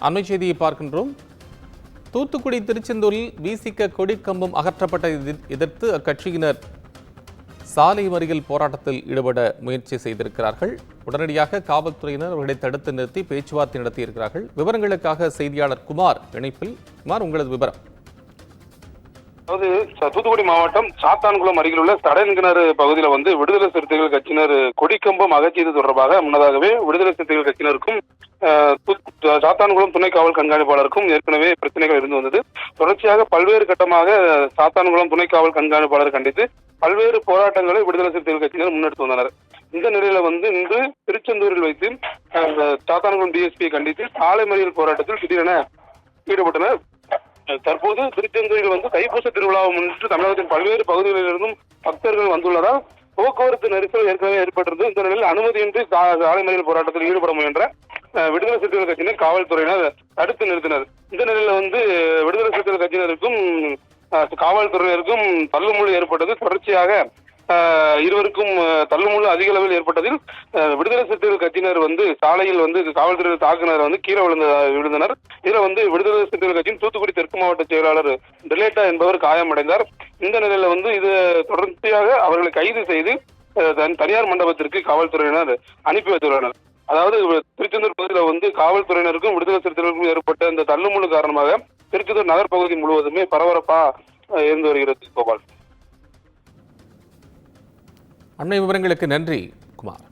அண்மை செய்தியை பார்க்கின்றோம். தூத்துக்குடி திருச்செந்தூரில் விசிக கொடிக்கம்பம் அகற்றப்பட்டதை எதிர்த்து அக்கட்சியினர் சாலை மறியல் போராட்டத்தில் ஈடுபட முயற்சி செய்திருக்கிறார்கள். உடனடியாக காவல்துறையினர் அவர்களை தடுத்து நிறுத்தி பேச்சுவார்த்தை நடத்தியிருக்கிறார்கள். விவரங்களுக்காக செய்தியாளர் குமார் இணைப்பில். குமார், உங்களது விவரம். அதாவது தூத்துக்குடி மாவட்டம் சாத்தான்குளம் அருகில் உள்ள தடன்கிணறு பகுதியில் விடுதலை சிறுத்தைகள் கட்சியினர் கொடிக்கம்பம் அகற்றியது தொடர்பாக முன்னதாகவே விடுதலை சிறுத்தைகள் கட்சியினருக்கும் சாத்தான்குளம் துணை காவல் கண்காணிப்பாளருக்கும் ஏற்கனவே பிரச்சனைகள் இருந்து வந்தது. தொடர்ச்சியாக பல்வேறு கட்டமாக சாத்தான்குளம் துணை காவல் கண்காணிப்பாளர் கண்டித்து பல்வேறு போராட்டங்களை விடுதலை சிறுத்தைகள் கட்சியினர் முன்னெடுத்து வந்தனர். இந்த நிலையில இன்று திருச்செந்தூரில் வைத்து சாத்தான்குளம் டிஎஸ்பியை கண்டித்து சாலை மறியல் போராட்டத்தில் திடீரென ஈடுபட்டனர். தற்போது திருச்செந்தூரில் தைப்பூச திருவிழாவை முன்னிட்டு தமிழகத்தின் பல்வேறு பகுதிகளிலிருந்தும் பக்தர்கள் வந்துள்ளதால் போக்குவரத்து நெரிசல் ஏற்கனவே ஏற்பட்டிருந்தது. இந்த நிலையில் அனுமதியின்றி சாலை மறியல் போராட்டத்தில் ஈடுபட முயன்ற விடுதலை சிறுத்தைகள் கட்சியினர் காவல்துறையினர் தடுத்து நிறுத்தினர். இந்த நிலையில விடுதலை சிறுத்தைகள் கட்சியினருக்கும் காவல்துறையினருக்கும் தள்ளுமுள்ளு ஏற்பட்டது. தொடர்ச்சியாக இருவருக்கும் தள்ளுமுள்ளு அதிக அளவில் ஏற்பட்டதில் விடுதலை சிறுத்தைகள் கட்சியினர் சாலையில் காவல்துறை தாக்குனர் கீழே விழுந்தனர். இதுல விடுதலை சிறுத்தைகள் கட்சியின் தூத்துக்குடி தெற்கு மாவட்ட செயலாளர் டிலேட்டா என்பவர் காயமடைந்தார். இந்த நிலையில இது தொடர்ச்சியாக அவர்களை கைது செய்து தனியார் மண்டபத்திற்கு காவல்துறையினர் அனுப்பி வைத்துள்ளனர். அதாவது திருச்செந்தூர் பகுதியில் காவல்துறையினருக்கும் விடுதலை சிறுத்தைகளுக்கும் ஏற்பட்ட இந்த தள்ளுமுள்ளு காரணமாக திருச்செந்தூர் நகர் பகுதி முழுவதுமே பரபரப்பா இருந்து வருகிறது. கோபால், அண்மை விவரங்களுக்கு நன்றி குமார்.